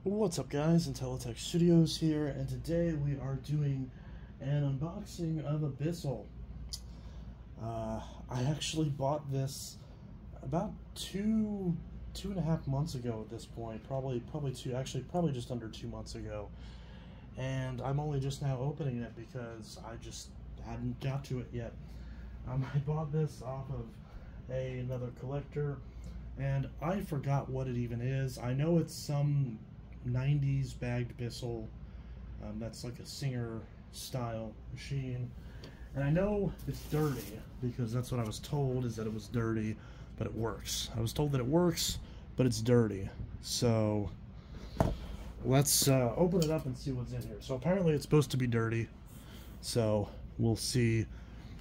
What's up guys, Intellitech Studios here, and today we are doing an unboxing of a Bissell. I actually bought this about two and a half months ago at this point, probably just under 2 months ago, and I'm only just now opening it because I just hadn't got to it yet. I bought this off of another collector, and I forgot what it even is. I know it's some 90s bagged Bissell. That's like a Singer style machine, and I know it's dirty because that's what I was told, is that it was dirty, but it works. I was told that it works, but it's dirty. So let's open it up and see what's in here. So apparently it's supposed to be dirty, so we'll see.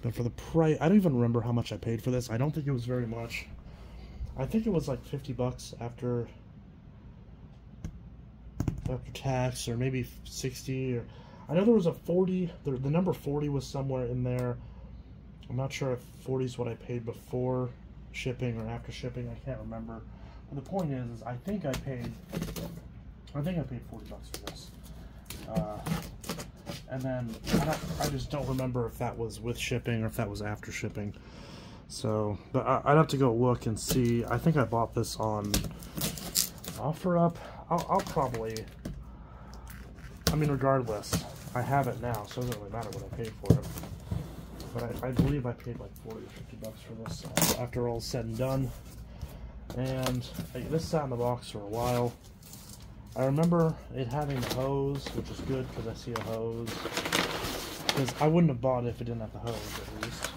But for the price, I don't even remember how much I paid for this. I don't think it was very much. I think it was like 50 bucks after tax, or maybe 60, or I know there was a 40. The number 40 was somewhere in there. I'm not sure if 40 is what I paid before shipping or after shipping. I can't remember. But the point is I think I paid 40 bucks for this. And then I just don't remember if that was with shipping or if that was after shipping. So, but I'd have to go look and see. I think I bought this on OfferUp. I'll probably, I mean, regardless, I have it now, so it doesn't really matter what I paid for it. But I believe I paid like 40 or 50 bucks for this after all's said and done. And this sat in the box for a while. I remember it having the hose, which is good because I see a hose. Because I wouldn't have bought it if it didn't have the hose, at least.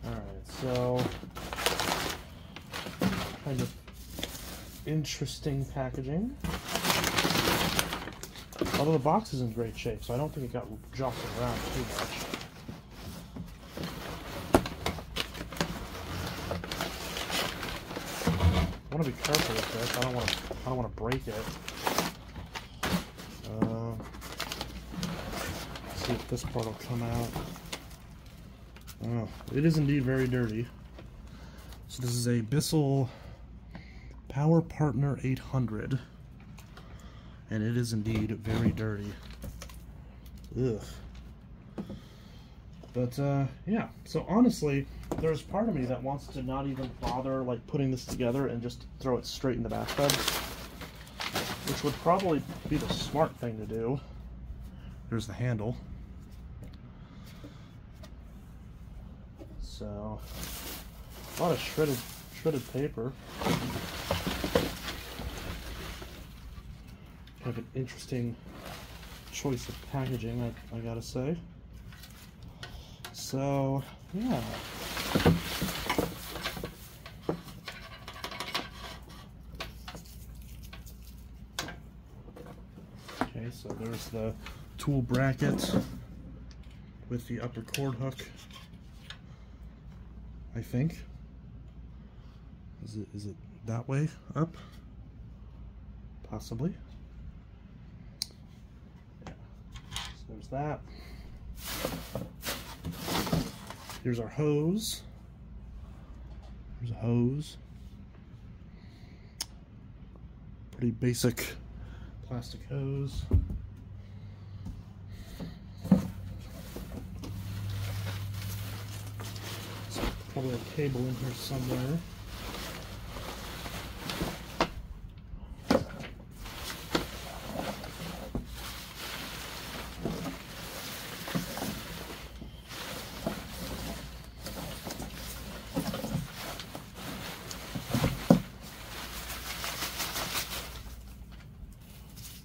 Alright, so kind of interesting packaging. Although the box is in great shape, so I don't think it got jostled around too much. I want to be careful with this. I don't want to break it. Let's see if this part will come out. Oh, it is indeed very dirty. So this is a Bissell PowerPartner 800, and it is indeed very dirty. Ugh. But yeah, so honestly, there's part of me that wants to not even bother like putting this together and just throw it straight in the bathtub, which would probably be the smart thing to do. There's the handle. So a lot of shredded paper. Kind of an interesting choice of packaging, I gotta say. So yeah. Okay, so there's the tool bracket with the upper cord hook, I think. Is it that way up? Possibly. Yeah. So there's that. Here's our hose. There's a hose. Pretty basic plastic hose. So probably a cable in here somewhere.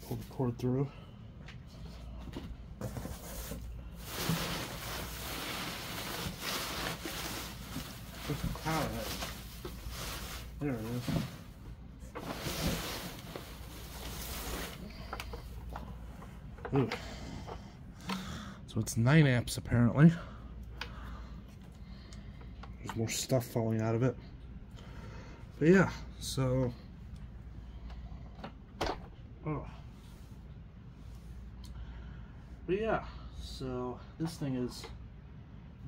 Pull the cord through. Where's the power head? There it is. Ooh. So it's 9 amps apparently. There's more stuff falling out of it. But yeah, so but yeah, so this thing is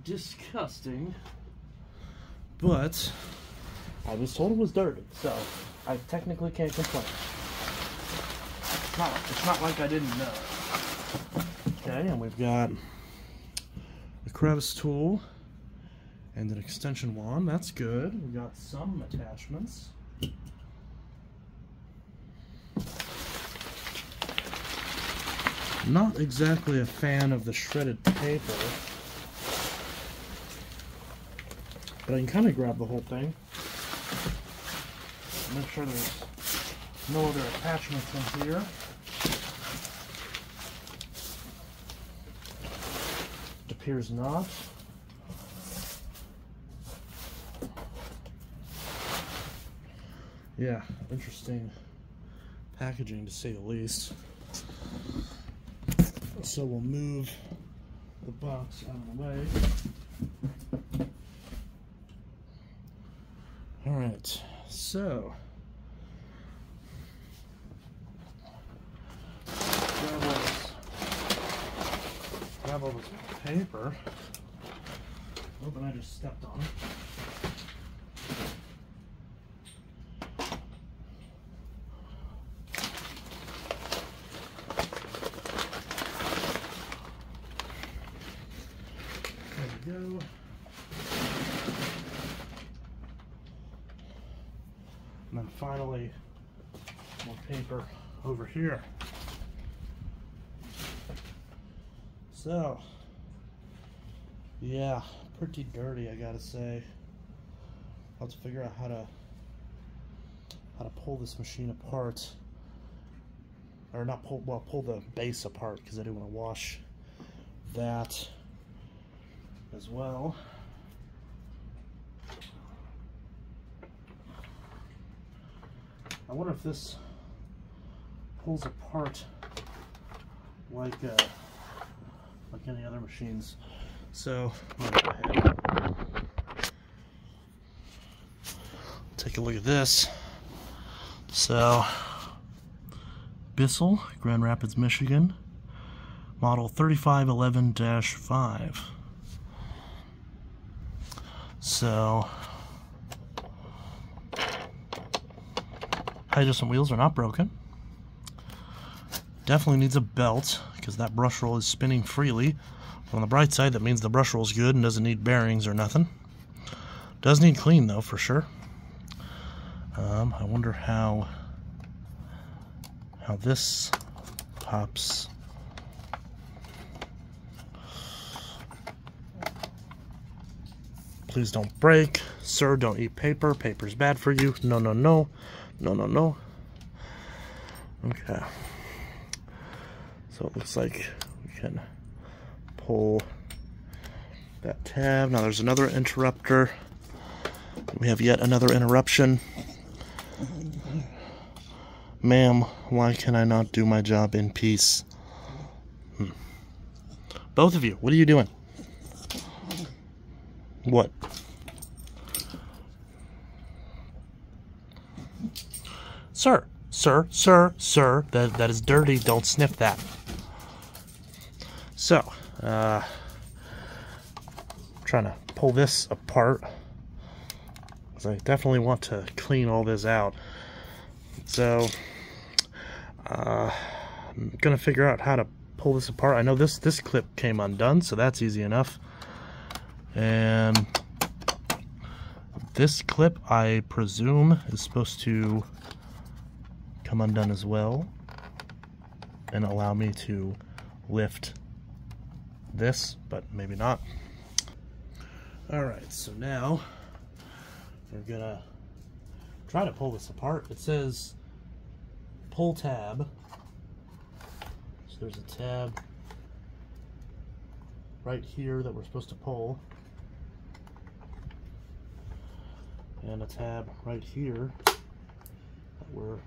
disgusting, but I was told it was dirty, so I technically can't complain. It's not like I didn't know. Okay, and we've got a crevice tool and an extension wand. That's good. We've got some attachments. Not exactly a fan of the shredded paper, but I can kind of grab the whole thing. Make sure there's no other attachments in here. It appears not. Yeah, interesting packaging to say the least. So we'll move the box out of the way. Alright, so grab all this paper. Oh, but I just stepped on it. There we go. And then finally, more paper over here. So, yeah, pretty dirty, I gotta say. I'll have to figure out how to pull this machine apart, or not pull, well, pull the base apart, because I do want to wash that as well. I wonder if this pulls apart like any other machines. So I'm gonna go ahead. Take a look at this. So Bissell, Grand Rapids, Michigan, model 3511-5. So height adjustment wheels are not broken. Definitely needs a belt because that brush roll is spinning freely. But on the bright side, that means the brush roll is good and doesn't need bearings or nothing. Does need clean though, for sure. I wonder how this pops. Please don't break. Sir, don't eat paper. Paper's bad for you. No, no, no. No, no, no. Okay. So it looks like we can pull that tab. Now there's another interrupter. We have yet another interruption. Ma'am, why can I not do my job in peace? Both of you, what are you doing? What? Sir, sir, sir, sir, that is dirty. Don't sniff that. So, trying to pull this apart, because I definitely want to clean all this out. So, I'm gonna figure out how to pull this apart. I know this clip came undone, so that's easy enough. And this clip, I presume, is supposed to come undone as well and allow me to lift this, but maybe not. Alright, so now we're gonna try to pull this apart. It says pull tab. So there's a tab right here that we're supposed to pull, and a tab right here that we're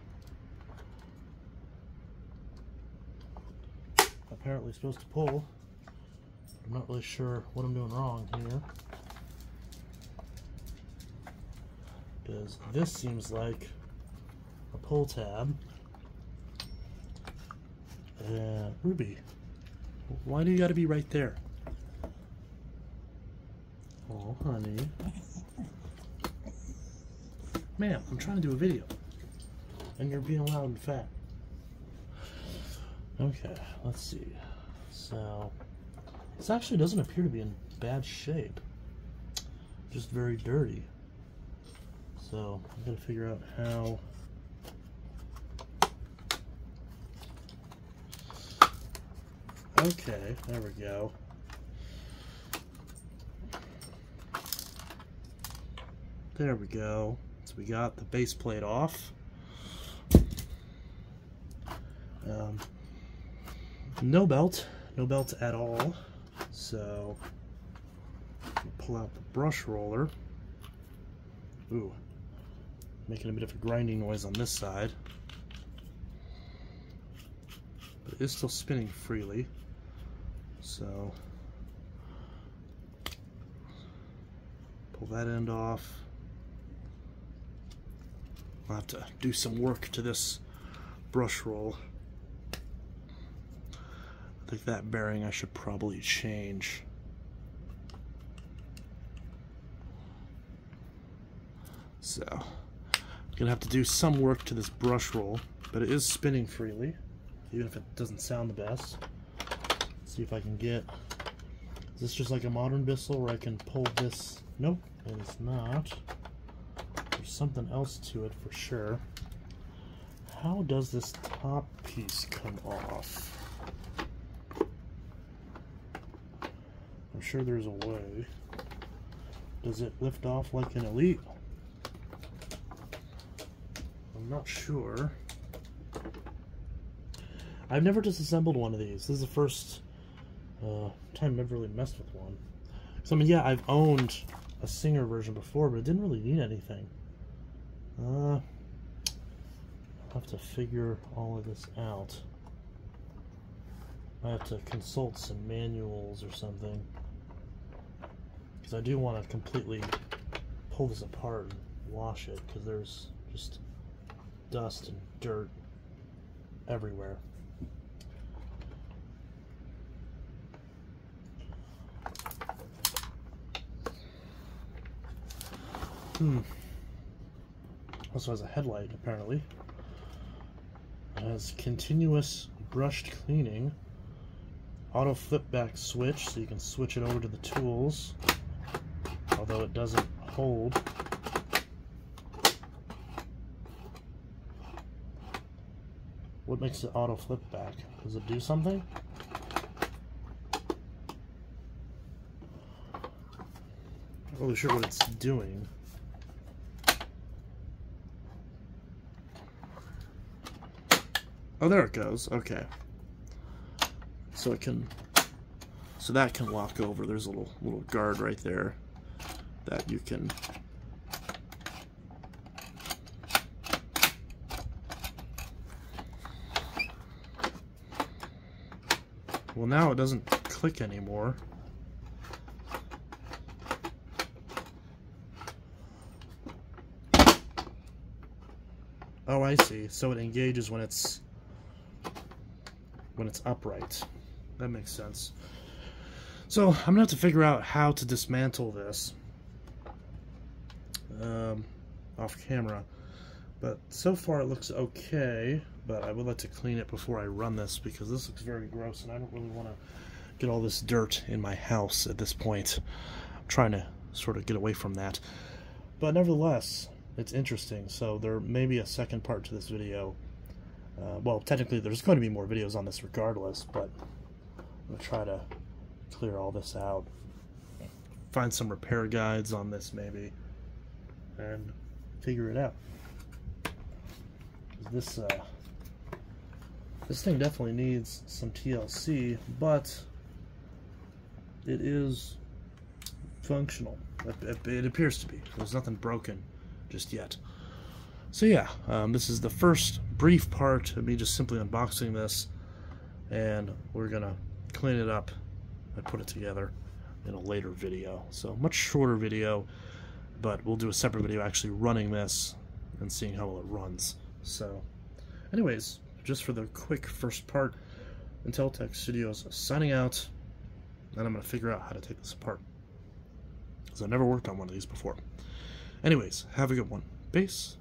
apparently supposed to pull. I'm not really sure what I'm doing wrong here, because this seems like a pull tab. Ruby, why do you gotta be right there? Oh, honey. Ma'am, I'm trying to do a video. And you're being loud and fat. Okay, let's see. So, this actually doesn't appear to be in bad shape. Just very dirty. So, I'm going to figure out how... Okay, there we go. There we go. So we got the base plate off. No belt at all. So pull out the brush roller. Ooh, making a bit of a grinding noise on this side, but it is still spinning freely. So pull that end off. I'll have to do some work to this brush roll. I think that bearing I should probably change. So I'm gonna have to do some work to this brush roll, but it is spinning freely, even if it doesn't sound the best. Let's see if I can get... Is this just like a modern Bissell where I can pull this? Nope, it is not. There's something else to it for sure. How does this top piece come off? I'm sure there's a way. Does it lift off like an Elite? I'm not sure. I've never disassembled one of these. This is the first time I've ever really messed with one. So I mean, yeah, I've owned a Singer version before, but it didn't really need anything. I'll have to figure all of this out. I have to consult some manuals or something, because I do want to completely pull this apart and wash it, because there's just dust and dirt everywhere. Also has a headlight, apparently. It has continuous brushed cleaning, auto flip back switch, so you can switch it over to the tools, although it doesn't hold. What makes it auto flip back? Does it do something? Not really sure what it's doing. Oh, there it goes. Okay. So it can, so that can lock over. There's a little guard right there that you can. Well, now it doesn't click anymore. Oh, I see. So it engages when it's upright. That makes sense. So I'm gonna have to figure out how to dismantle this off camera. But so far it looks okay, but I would like to clean it before I run this, because this looks very gross and I don't really want to get all this dirt in my house at this point. I'm trying to sort of get away from that. But nevertheless, it's interesting. So there may be a second part to this video. Well, technically there's going to be more videos on this regardless, but I'm going to try to clear all this out. Find some repair guides on this maybe, and figure it out. This thing definitely needs some TLC, but it is functional. It appears to be. There's nothing broken just yet. So yeah, this is the first brief part of me just simply unboxing this, and we're gonna clean it up and put it together in a later video. So much shorter video, but we'll do a separate video actually running this and seeing how well it runs. So anyways, just for the quick first part, Intellitech Studios signing out, and I'm gonna figure out how to take this apart, because I've never worked on one of these before. Anyways, have a good one. Peace.